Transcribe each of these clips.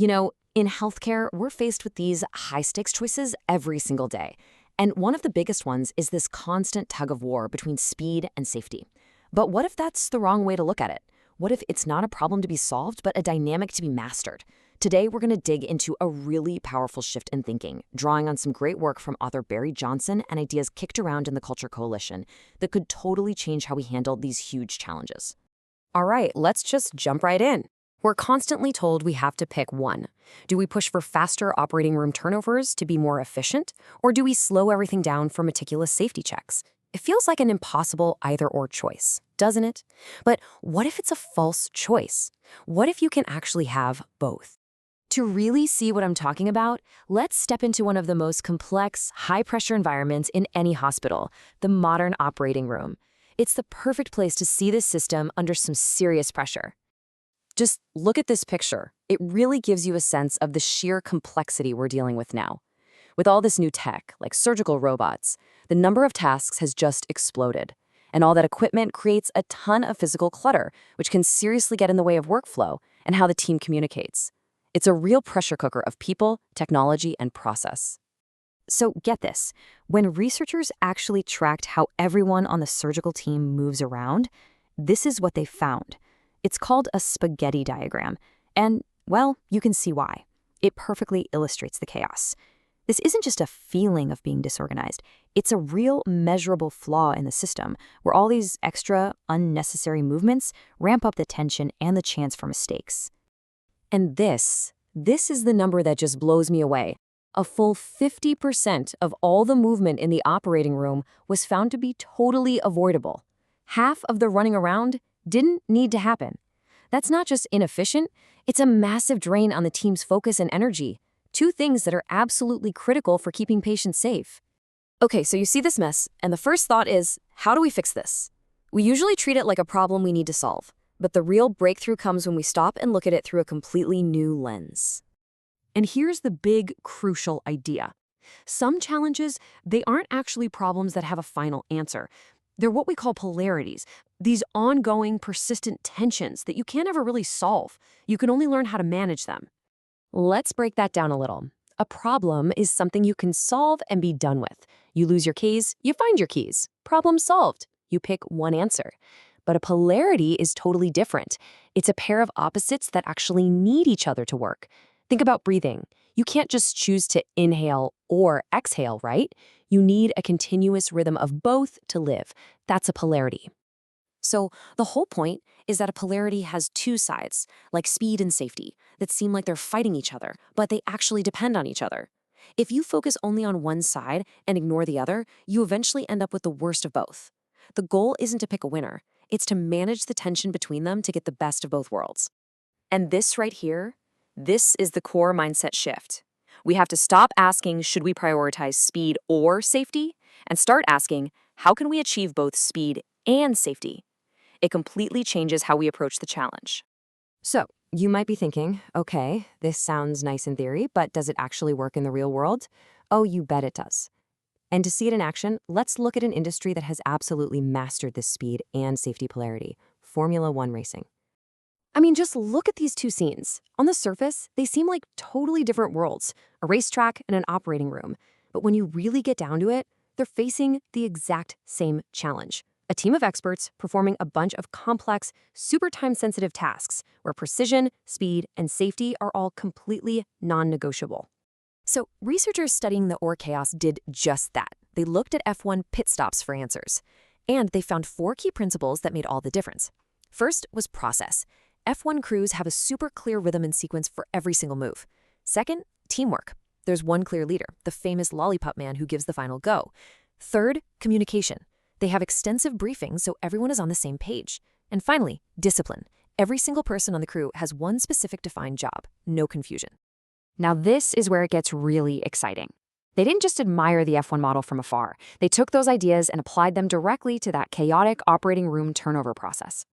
In healthcare, we're faced with these high-stakes choices every single day. And one of the biggest ones is this constant tug of war between speed and safety. But what if that's the wrong way to look at it? What if it's not a problem to be solved, but a dynamic to be mastered? Today, we're going to dig into a really powerful shift in thinking, drawing on some great work from author Barry Johnson and ideas kicked around in the Culture Coalition that could totally change how we handle these huge challenges. All right, let's just jump right in. We're constantly told we have to pick one. Do we push for faster operating room turnovers to be more efficient, or do we slow everything down for meticulous safety checks? It feels like an impossible either-or choice, doesn't it? But what if it's a false choice? What if you can actually have both? To really see what I'm talking about, let's step into one of the most complex, high-pressure environments in any hospital, the modern operating room. It's the perfect place to see this system under some serious pressure. Just look at this picture. It really gives you a sense of the sheer complexity we're dealing with now. With all this new tech, like surgical robots, the number of tasks has just exploded. And all that equipment creates a ton of physical clutter, which can seriously get in the way of workflow and how the team communicates. It's a real pressure cooker of people, technology, and process. So get this, when researchers actually tracked how everyone on the surgical team moves around, this is what they found. It's called a spaghetti diagram, and, well, you can see why. It perfectly illustrates the chaos. This isn't just a feeling of being disorganized. It's a real measurable flaw in the system where all these extra, unnecessary movements ramp up the tension and the chance for mistakes. And this is the number that just blows me away. A full 50% of all the movement in the operating room was found to be totally avoidable. Half of the running around didn't need to happen. That's not just inefficient, it's a massive drain on the team's focus and energy, two things that are absolutely critical for keeping patients safe. Okay, so you see this mess, and the first thought is, how do we fix this? We usually treat it like a problem we need to solve, but the real breakthrough comes when we stop and look at it through a completely new lens. And here's the big, crucial idea. Some challenges, they aren't actually problems that have a final answer. They're what we call polarities, these ongoing, persistent tensions that you can't ever really solve. You can only learn how to manage them. Let's break that down a little. A problem is something you can solve and be done with. You lose your keys, you find your keys. Problem solved. You pick one answer. But a polarity is totally different. It's a pair of opposites that actually need each other to work. Think about breathing. You can't just choose to inhale or exhale, right? You need a continuous rhythm of both to live. That's a polarity. So the whole point is that a polarity has two sides, like speed and safety, that seem like they're fighting each other, but they actually depend on each other. If you focus only on one side and ignore the other, you eventually end up with the worst of both. The goal isn't to pick a winner. It's to manage the tension between them to get the best of both worlds. And this right here, this is the core mindset shift. We have to stop asking, should we prioritize speed or safety? And start asking, how can we achieve both speed and safety? It completely changes how we approach the challenge. So, you might be thinking, okay, this sounds nice in theory, but does it actually work in the real world? Oh, you bet it does. And to see it in action, let's look at an industry that has absolutely mastered this speed and safety polarity, Formula One racing. I mean, just look at these two scenes. On the surface, they seem like totally different worlds, a racetrack and an operating room. But when you really get down to it, they're facing the exact same challenge. A team of experts performing a bunch of complex, super time-sensitive tasks where precision, speed, and safety are all completely non-negotiable. So researchers studying the OR chaos did just that. They looked at F1 pit stops for answers. And they found 4 key principles that made all the difference. First was process. F1 crews have a super clear rhythm and sequence for every single move. Second, teamwork. There's one clear leader, the famous lollipop man who gives the final go. Third, communication. They have extensive briefings so everyone is on the same page. And finally, discipline. Every single person on the crew has one specific defined job, no confusion. Now this is where it gets really exciting. They didn't just admire the F1 model from afar. They took those ideas and applied them directly to that chaotic operating room turnover process.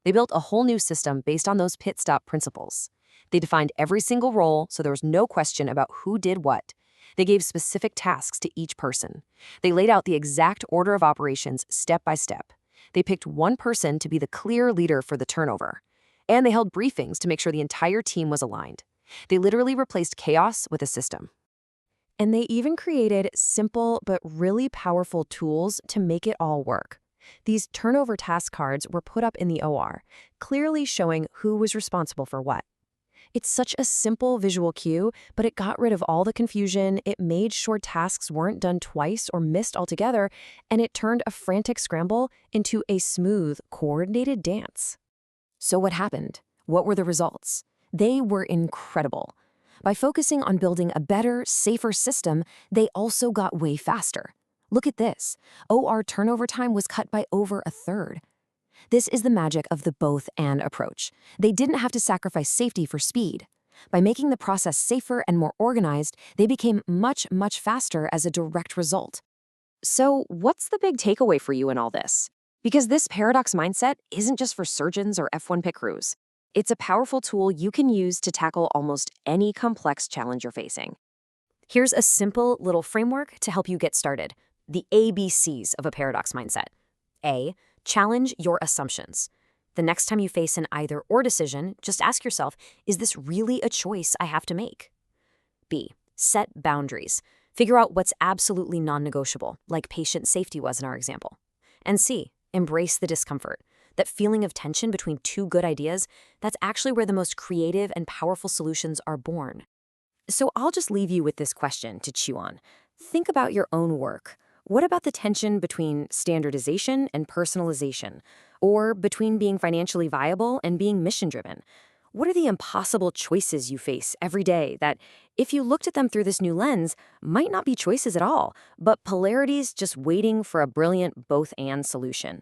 They built a whole new system based on those pit stop principles. They defined every single role so there was no question about who did what. They gave specific tasks to each person. They laid out the exact order of operations step by step. They picked one person to be the clear leader for the turnover. And they held briefings to make sure the entire team was aligned. They literally replaced chaos with a system. And they even created simple but really powerful tools to make it all work. These turnover task cards were put up in the OR, clearly showing who was responsible for what. It's such a simple visual cue, but it got rid of all the confusion, it made sure tasks weren't done twice or missed altogether, and it turned a frantic scramble into a smooth, coordinated dance. So what happened? What were the results? They were incredible. By focusing on building a better, safer system, they also got way faster. Look at this. OR turnover time was cut by over a third. This is the magic of the both-and approach. They didn't have to sacrifice safety for speed. By making the process safer and more organized, they became much, much faster as a direct result. So, what's the big takeaway for you in all this? Because this paradox mindset isn't just for surgeons or F1 pit crews. It's a powerful tool you can use to tackle almost any complex challenge you're facing. Here's a simple little framework to help you get started. The ABCs of a paradox mindset. A. Challenge your assumptions. The next time you face an either-or decision, just ask yourself, is this really a choice I have to make? B. Set boundaries. Figure out what's absolutely non-negotiable, like patient safety was in our example. And C. Embrace the discomfort. That feeling of tension between two good ideas, that's actually where the most creative and powerful solutions are born. So I'll just leave you with this question to chew on. Think about your own work. What about the tension between standardization and personalization, or between being financially viable and being mission-driven? What are the impossible choices you face every day that, if you looked at them through this new lens, might not be choices at all, but polarities just waiting for a brilliant both-and solution?